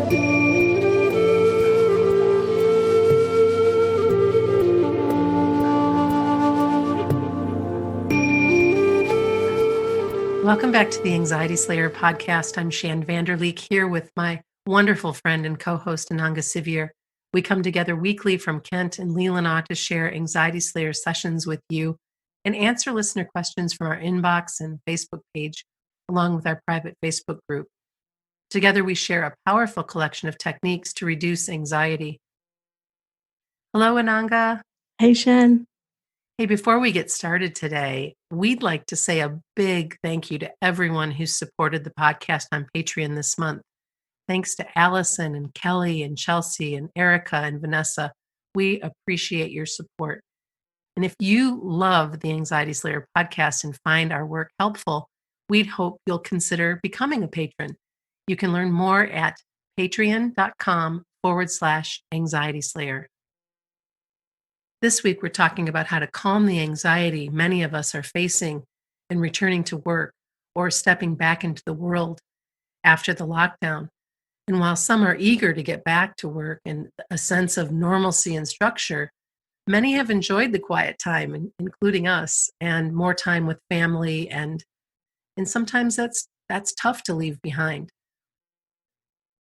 Welcome back to the Anxiety Slayer podcast. I'm Shan Vanderleek here with my wonderful friend and co-host Ananga Sivir. We come together weekly from Kent and Leelanau to share Anxiety Slayer sessions with you and answer listener questions from our inbox and Facebook page, along with our private Facebook group. Together we share a powerful collection of techniques to reduce anxiety. Hello, Ananga. Hey, Shan. Hey, before we get started today, we'd like to say a big thank you to everyone who supported the podcast on Patreon this month. Thanks to Allison and Kelly and Chelsea and Erica and Vanessa. We appreciate your support. And if you love the Anxiety Slayer podcast and find our work helpful, we'd hope you'll consider becoming a patron. You can learn more at patreon.com/Anxiety Slayer. This week, we're talking about how to calm the anxiety many of us are facing in returning to work or stepping back into the world after the lockdown. And while some are eager to get back to work and a sense of normalcy and structure, many have enjoyed the quiet time, including us, and more time with family. And sometimes that's tough to leave behind.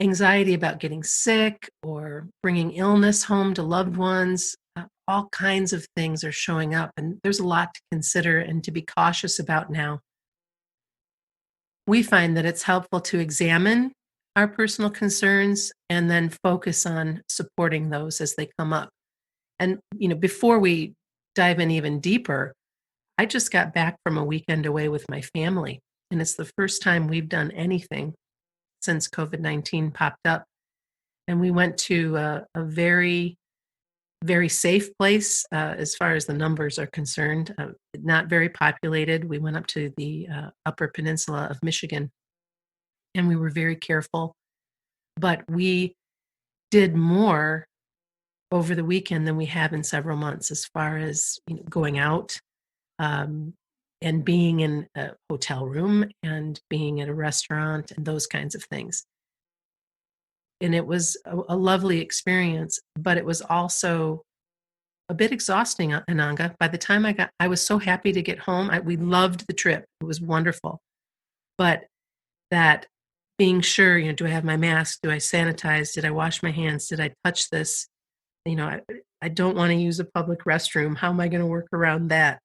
Anxiety about getting sick or bringing illness home to loved ones, all kinds of things are showing up, and there's a lot to consider and to be cautious about now. We find that it's helpful to examine our personal concerns and then focus on supporting those as they come up. And, before we dive in even deeper, I just got back from a weekend away with my family, and it's the first time we've done anything since COVID-19 popped up. And we went to a very, very safe place as far as the numbers are concerned, not very populated. We went up to the Upper Peninsula of Michigan, and we were very careful. But we did more over the weekend than we have in several months as far as going out and being in a hotel room and being at a restaurant and those kinds of things. And it was a lovely experience, but it was also a bit exhausting, Ananga. By the time I was so happy to get home. We loved the trip. It was wonderful. But that being sure, do I have my mask? Do I sanitize? Did I wash my hands? Did I touch this? I don't want to use a public restroom. How am I going to work around that?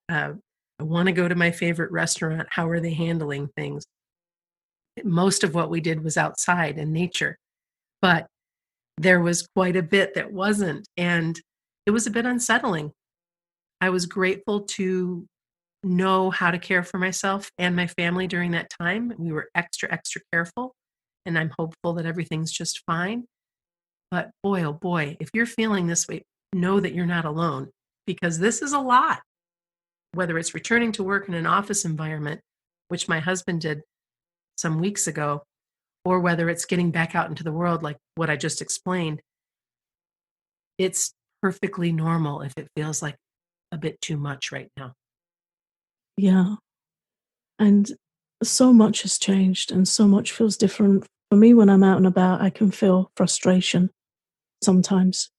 I want to go to my favorite restaurant. How are they handling things? Most of what we did was outside in nature, but there was quite a bit that wasn't. And it was a bit unsettling. I was grateful to know how to care for myself and my family during that time. We were extra, extra careful, and I'm hopeful that everything's just fine. But boy, oh boy, if you're feeling this way, know that you're not alone, because this is a lot. Whether it's returning to work in an office environment, which my husband did some weeks ago, or whether it's getting back out into the world like what I just explained, it's perfectly normal if it feels like a bit too much right now. Yeah. And so much has changed and so much feels different. For me, when I'm out and about, I can feel frustration sometimes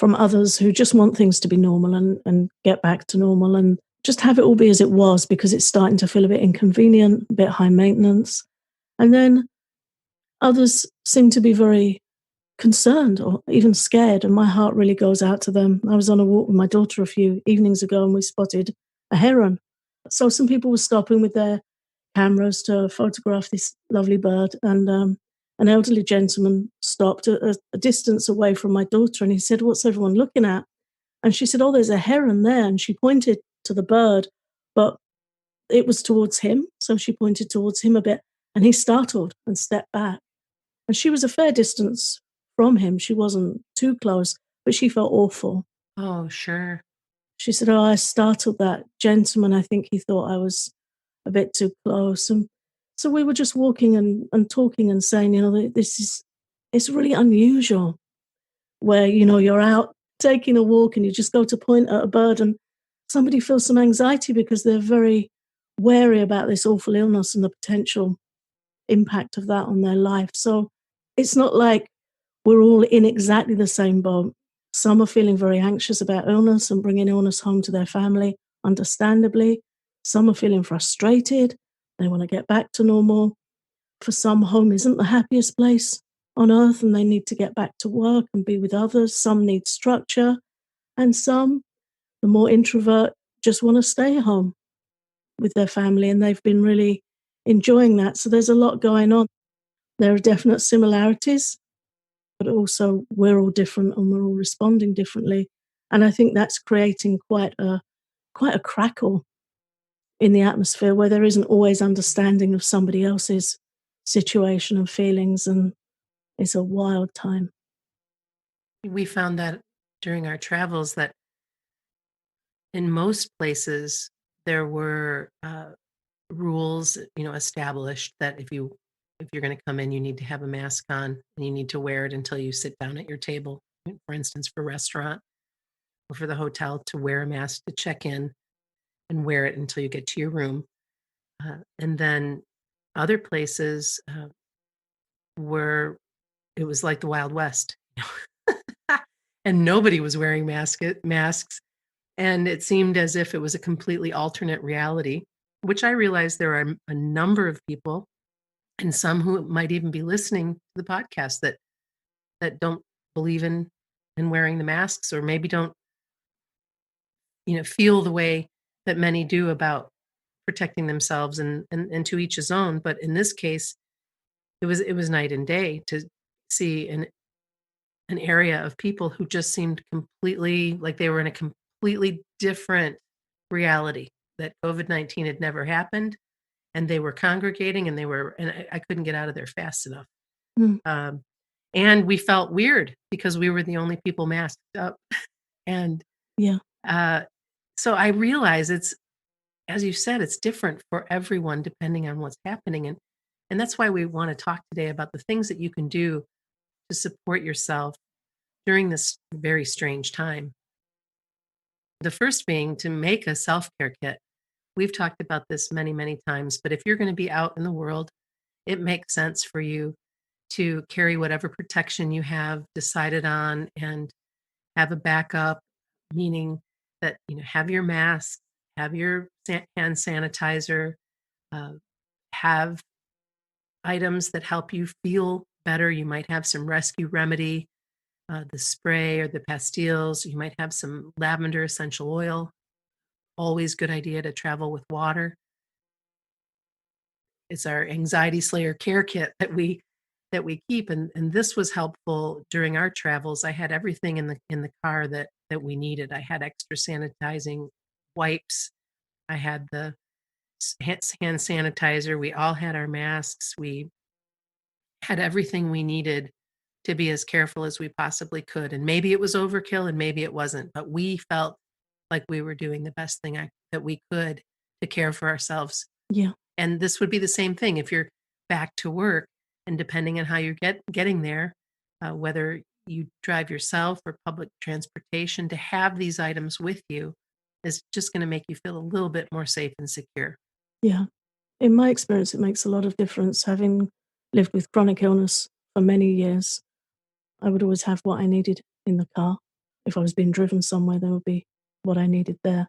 from others who just want things to be normal and get back to normal and just have it all be as it was, because it's starting to feel a bit inconvenient, a bit high maintenance. And then others seem to be very concerned or even scared, and my heart really goes out to them. I was on a walk with my daughter a few evenings ago and we spotted a heron. So some people were stopping with their cameras to photograph this lovely bird, and an elderly gentleman stopped a distance away from my daughter, and he said, "What's everyone looking at?" And she said, "Oh, there's a heron there," and she pointed to the bird, but it was towards him, so she pointed towards him a bit, and he startled and stepped back. And she was a fair distance from him. She wasn't too close, but she felt awful. Oh, sure. She said, "Oh, I startled that gentleman. I think he thought I was a bit too close." And so we were just walking and talking and saying, it's really unusual where, you're out taking a walk and you just go to point at a bird and somebody feels some anxiety because they're very wary about this awful illness and the potential impact of that on their life. So it's not like we're all in exactly the same boat. Some are feeling very anxious about illness and bringing illness home to their family, understandably. Some are feeling frustrated. They want to get back to normal. For some, home isn't the happiest place on earth and they need to get back to work and be with others. Some need structure. And some, the more introvert, just want to stay home with their family and they've been really enjoying that. So there's a lot going on. There are definite similarities, but also we're all different and we're all responding differently. And I think that's creating quite a crackle in the atmosphere where there isn't always understanding of somebody else's situation and feelings, and it's a wild time. We found that during our travels that in most places there were rules, established that if you're going to come in, you need to have a mask on and you need to wear it until you sit down at your table. For instance, for restaurant or for the hotel, to wear a mask to check in and wear it until you get to your room. And then other places where it was like the Wild West, and nobody was wearing masks. And it seemed as if it was a completely alternate reality, which I realize there are a number of people and some who might even be listening to the podcast that don't believe in wearing the masks, or maybe don't feel the way that many do about protecting themselves, and to each his own. But in this case, it was night and day to see an area of people who just seemed completely like they were in a completely different reality, that COVID-19 had never happened, and they were congregating and I couldn't get out of there fast enough. Mm, Um, and we felt weird because we were the only people masked up. And yeah, uh, so I realize as you said, it's different for everyone depending on what's happening. And that's why we want to talk today about the things that you can do to support yourself during this very strange time. The first being to make a self-care kit. We've talked about this many, many times, but if you're going to be out in the world, it makes sense for you to carry whatever protection you have decided on and have a backup, meaning that, have your mask, have your hand sanitizer, uh, have items that help you feel better. You might have some rescue remedy, the spray or the pastilles. You might have some lavender essential oil. Always good idea to travel with water. It's our anxiety slayer care kit that we keep, and this was helpful during our travels. I had everything in the car that we needed. I had extra sanitizing wipes. I had the hand sanitizer. We all had our masks. We had everything we needed to be as careful as we possibly could. And maybe it was overkill and maybe it wasn't, but we felt like we were doing the best thing that we could to care for ourselves. yeah, And this would be the same thing if you're back to work, and depending on how you're getting there, whether you drive yourself or public transportation, to have these items with you is just going to make you feel a little bit more safe and secure. yeah. In my experience, it makes a lot of difference. Having lived with chronic illness for many years, I would always have what I needed in the car. If I was being driven somewhere, there would be what I needed there.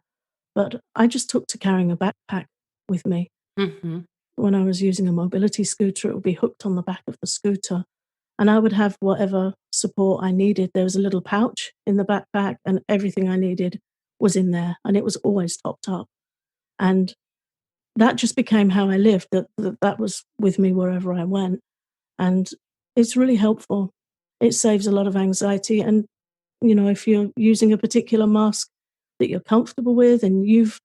But I just took to carrying a backpack with me. Hmm. When I was using a mobility scooter, it would be hooked on the back of the scooter, and I would have whatever support I needed. There was a little pouch in the backpack, and everything I needed was in there, and it was always topped up. And that just became how I lived. That was with me wherever I went, and it's really helpful. It saves a lot of anxiety, and if you're using a particular mask that you're comfortable with and you've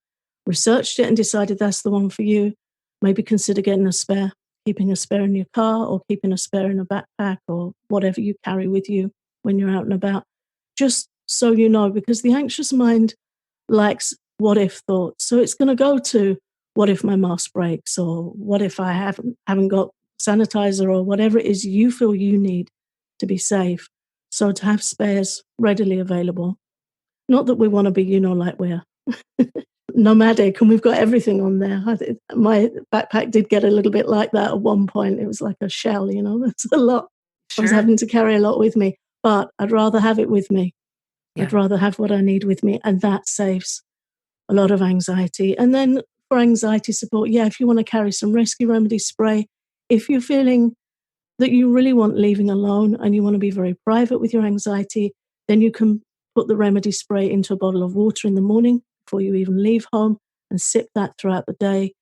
researched it and decided that's the one for you, maybe consider getting a spare, keeping a spare in your car or keeping a spare in a backpack or whatever you carry with you when you're out and about. Just so you know, because the anxious mind likes what if thoughts. So it's going to go to what if my mask breaks, or what if I haven't got sanitizer, or whatever it is you feel you need to be safe. So to have spares readily available. Not that we want to be, like we're nomadic and we've got everything on there. My backpack did get a little bit like that at one point. It was like a shell, that's a lot. I was Sure. having to carry a lot with me, but I'd rather have it with me. I'd Yeah. rather have what I need with me, and that saves a lot of anxiety. And then for anxiety support, yeah, if you want to carry some rescue remedy spray, if you're feeling that you really want leaving alone and you want to be very private with your anxiety, then you can put the remedy spray into a bottle of water in the morning before you even leave home and sip that throughout the day.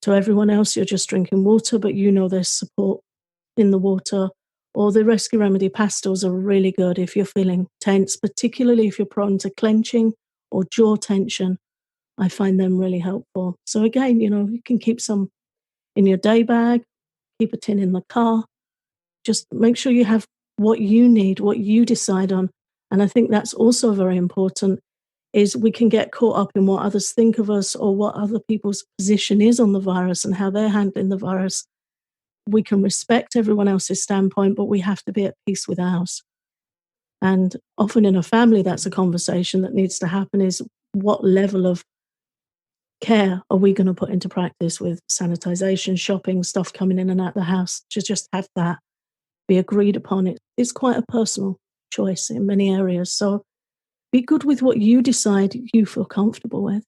To everyone else, you're just drinking water, but you know there's support in the water. Or the rescue remedy pastels are really good if you're feeling tense, particularly if you're prone to clenching or jaw tension. I find them really helpful. So again, you can keep some in your day bag, keep a tin in the car. Just make sure you have what you need, what you decide on. And I think that's also very important is we can get caught up in what others think of us or what other people's position is on the virus and how they're handling the virus. We can respect everyone else's standpoint, but we have to be at peace with ours. And often in a family, that's a conversation that needs to happen is what level of care are we going to put into practice with sanitization, shopping, stuff coming in and out the house to just have that be agreed upon. It's quite a personal choice in many areas. So be good with what you decide you feel comfortable with.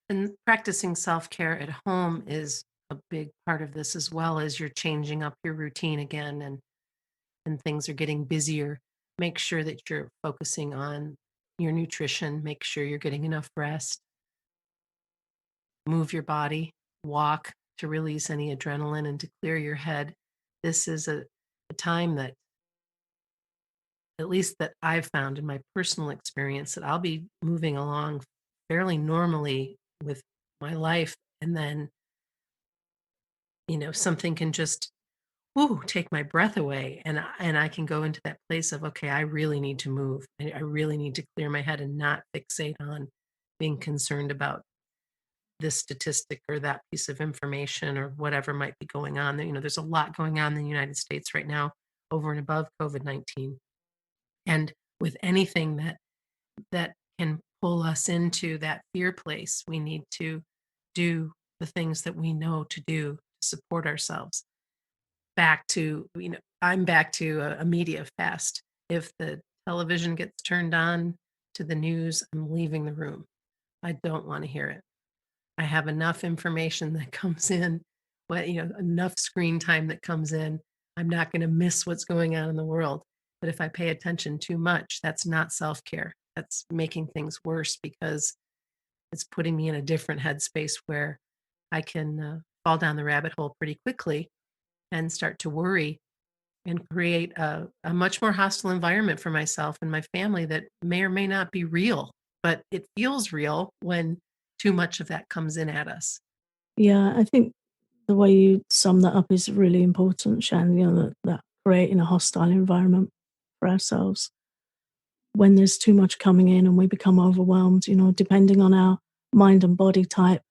And practicing self care at home is a big part of this as well as you're changing up your routine again and things are getting busier. Make sure that you're focusing on your nutrition, make sure you're getting enough rest, move your body, walk to release any adrenaline and to clear your head. This is a time that, at least that I've found in my personal experience, that I'll be moving along fairly normally with my life. And then, something can just, ooh, take my breath away. And I can go into that place of, okay, I really need to move. I really need to clear my head and not fixate on being concerned about this statistic or that piece of information or whatever might be going on. There's a lot going on in the United States right now over and above COVID-19. And with anything that can pull us into that fear place, we need to do the things that we know to do to support ourselves. I'm back to a media fast. If the television gets turned on to the news, I'm leaving the room. I don't want to hear it. I have enough information that comes in, enough screen time that comes in. I'm not going to miss what's going on in the world. But if I pay attention too much, that's not self care. That's making things worse because it's putting me in a different headspace where I can fall down the rabbit hole pretty quickly and start to worry and create a much more hostile environment for myself and my family that may or may not be real, but it feels real when too much of that comes in at us. Yeah, I think the way you sum that up is really important, Shan, that creating a hostile environment for ourselves. When there's too much coming in and we become overwhelmed, depending on our mind and body type,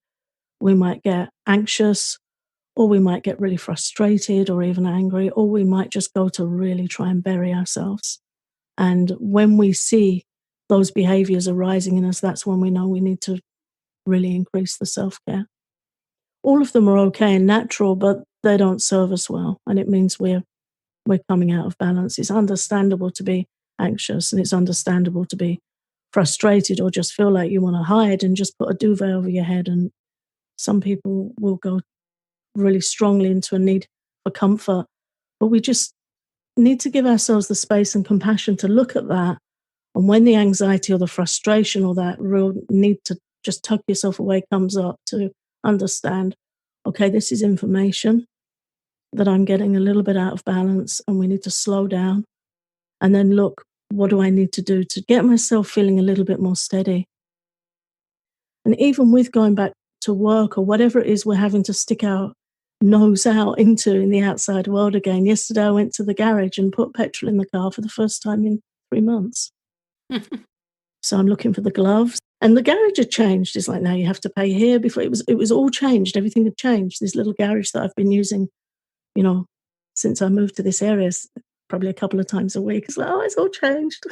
we might get anxious or we might get really frustrated or even angry, or we might just go to really try and bury ourselves. And when we see those behaviors arising in us, that's when we know we need to really increase the self care. All of them are okay and natural, but they don't serve us well. And it means we're coming out of balance. It's understandable to be anxious and it's understandable to be frustrated or just feel like you want to hide and just put a duvet over your head. And some people will go really strongly into a need for comfort. But we just need to give ourselves the space and compassion to look at that. And when the anxiety or the frustration or that real need to just tuck yourself away comes up, to understand, okay, this is information that I'm getting a little bit out of balance and we need to slow down and then look, what do I need to do to get myself feeling a little bit more steady? And even with going back to work or whatever it is we're having to stick our nose out into in the outside world again. Yesterday, I went to the garage and put petrol in the car for the first time in 3 months. So I'm looking for the gloves. And the garage had changed. It's like now you have to pay here. Before it was all changed. Everything had changed. This little garage that I've been using, you know, since I moved to this area, probably a couple of times a week. It's like, oh, it's all changed.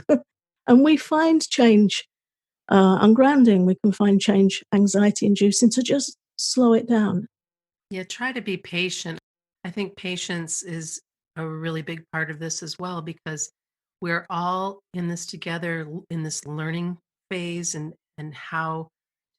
And we find change ungrounding. We can find change anxiety inducing to just slow it down. Yeah, try to be patient. I think patience is a really big part of this as well because we're all in this together in this learning phase and how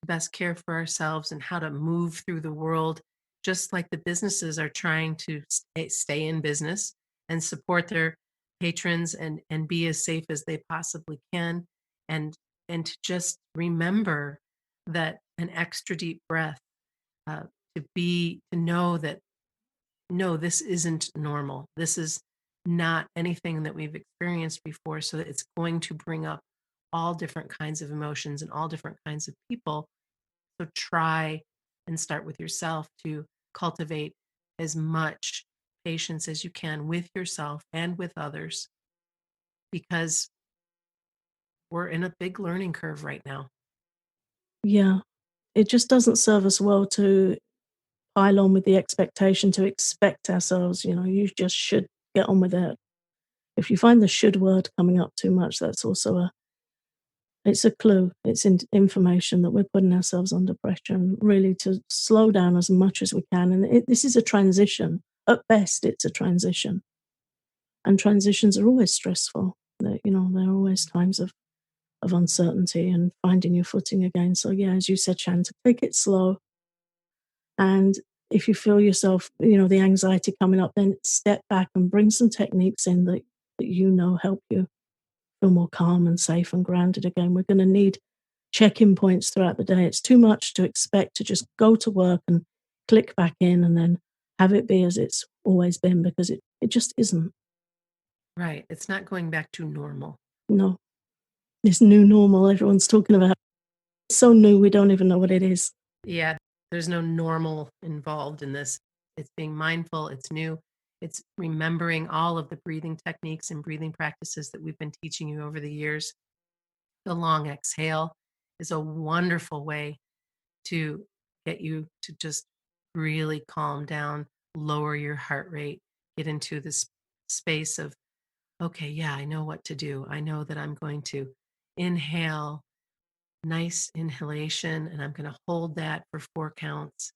to best care for ourselves and how to move through the world just like the businesses are trying to stay in business and support their patrons and be as safe as they possibly can and and to just remember that an extra deep breath uh, to know that no, this isn't normal. This is not anything that we've experienced before. So it's going to bring up all different kinds of emotions and all different kinds of people. So try and start with yourself to cultivate as much patience as you can with yourself and with others because we're in a big learning curve right now. Yeah, it just doesn't serve us well to pile on with the expectation to expect ourselves, you just should get on with it. If you find the should word coming up too much, that's also it's a clue. It's information that we're putting ourselves under pressure and really to slow down as much as we can. And this is a transition. At best, it's a transition. And transitions are always stressful. There are always times of uncertainty and finding your footing again. So, yeah, as you said, Shan, to take it slow. And if you feel yourself, the anxiety coming up, then step back and bring some techniques in that help you feel more calm and safe and grounded again. We're going to need check-in points throughout the day. It's too much to expect to just go to work and click back in and then have it be as it's always been because it just isn't. Right. It's not going back to normal. No, this new normal everyone's talking about. It's so new we don't even know what it is. Yeah, there's no normal involved in this. It's being mindful, it's new, it's remembering all of the breathing techniques and breathing practices that we've been teaching you over the years. The long exhale is a wonderful way to get you to just really calm down, lower your heart rate, get into this space of, okay, yeah, I know what to do. I know that I'm going to inhale, nice inhalation, and I'm going to hold that for 4 counts.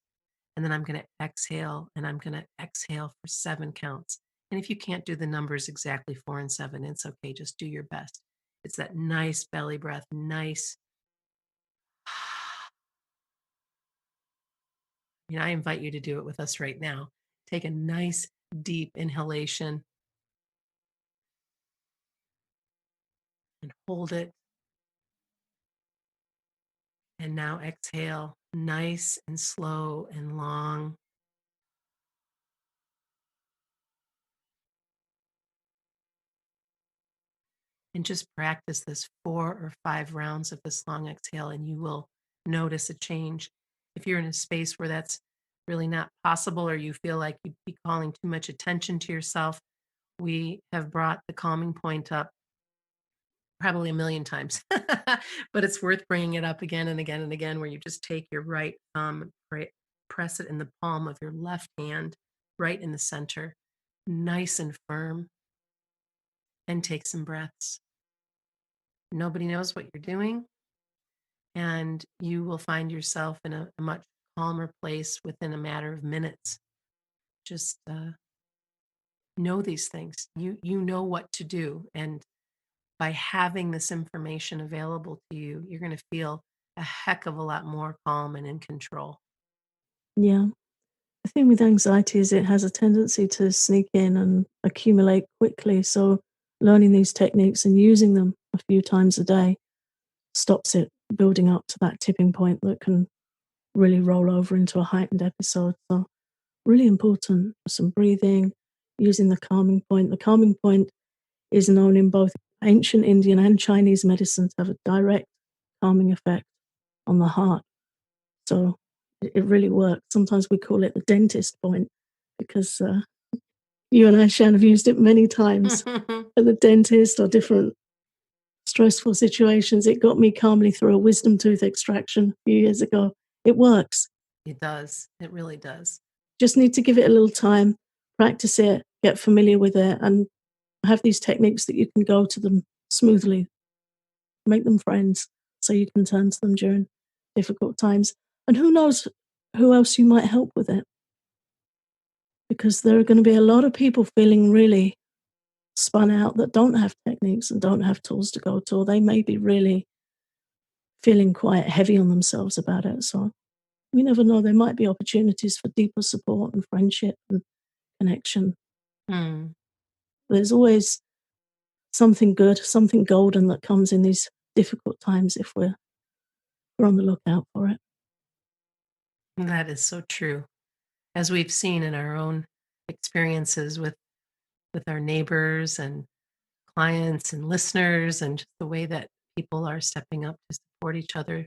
And then I'm going to exhale and I'm going to exhale for 7 counts. And if you can't do the numbers exactly 4 and 7, it's okay. Just do your best. It's that nice belly breath, nice. I invite you to do it with us right now. Take a nice deep inhalation and hold it. And now exhale, nice and slow and long. And just practice this 4 or 5 rounds of this long exhale, and you will notice a change. If you're in a space where that's really not possible, or you feel like you'd be calling too much attention to yourself, we have brought the calming point up probably a million times, but it's worth bringing it up again and again and again, where you just take your right thumb, press it in the palm of your left hand, right in the center, nice and firm, and take some breaths. Nobody knows what you're doing, and you will find yourself in a much calmer place within a matter of minutes. Just know these things. You know what to do, and by having this information available to you, you're going to feel a heck of a lot more calm and in control. Yeah. The thing with anxiety is it has a tendency to sneak in and accumulate quickly. So learning these techniques and using them a few times a day stops it building up to that tipping point that can really roll over into a heightened episode. So really important. Some breathing, using the calming point. The calming point is known in both ancient Indian and Chinese medicine to have a direct calming effect on the heart. So it really works. Sometimes we call it the dentist point because you and I, Shan, have used it many times at the dentist or different stressful situations. It got me calmly through a wisdom tooth extraction a few years ago. It works. It does. It really does. Just need to give it a little time, practice it, get familiar with it, and have these techniques that you can go to them smoothly, make them friends so you can turn to them during difficult times. And who knows who else you might help with it. because there are going to be a lot of people feeling really spun out that don't have techniques and don't have tools to go to, or they may be really feeling quite heavy on themselves about it. So we never know. There might be opportunities for deeper support and friendship and connection. Hmm. There's always something good, something golden that comes in these difficult times if we're on the lookout for it. That is so true. As we've seen in our own experiences with our neighbors and clients and listeners, and just the way that people are stepping up to support each other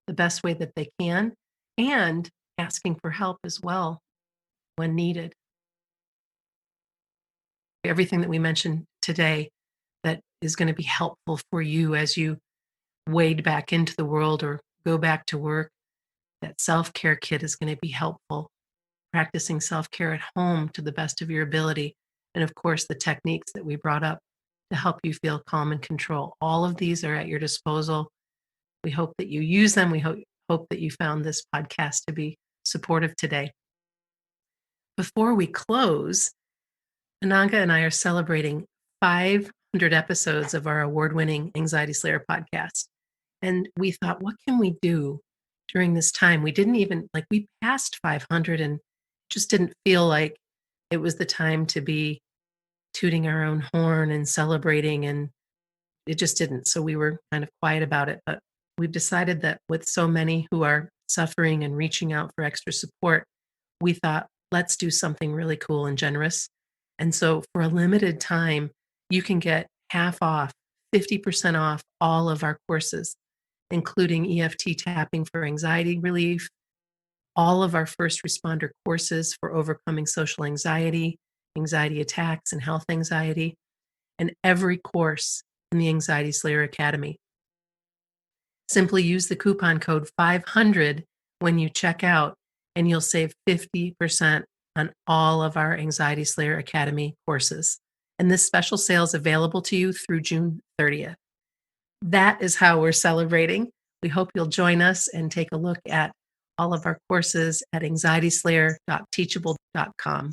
the best way that they can, and asking for help as well when needed. Everything that we mentioned today that is going to be helpful for you as you wade back into the world or go back to work, that self care kit is going to be helpful. Practicing self care at home to the best of your ability. And of course, the techniques that we brought up to help you feel calm and control. All of these are at your disposal. We hope that you use them. We hope that you found this podcast to be supportive today. Before we close, Ananga and I are celebrating 500 episodes of our award winning Anxiety Slayer podcast. And we thought, what can we do during this time? We didn't even, like, we passed 500 and just didn't feel like it was the time to be tooting our own horn and celebrating. And it just didn't. So we were kind of quiet about it. But we've decided that with so many who are suffering and reaching out for extra support, we thought, let's do something really cool and generous. And so for a limited time, you can get half off, 50% off all of our courses, including EFT tapping for anxiety relief, all of our first responder courses for overcoming social anxiety, anxiety attacks, and health anxiety, and every course in the Anxiety Slayer Academy. Simply use the coupon code 500 when you check out, and you'll save 50% on all of our Anxiety Slayer Academy courses. And this special sale is available to you through June 30th. That is how we're celebrating. We hope you'll join us and take a look at all of our courses at anxietyslayer.teachable.com.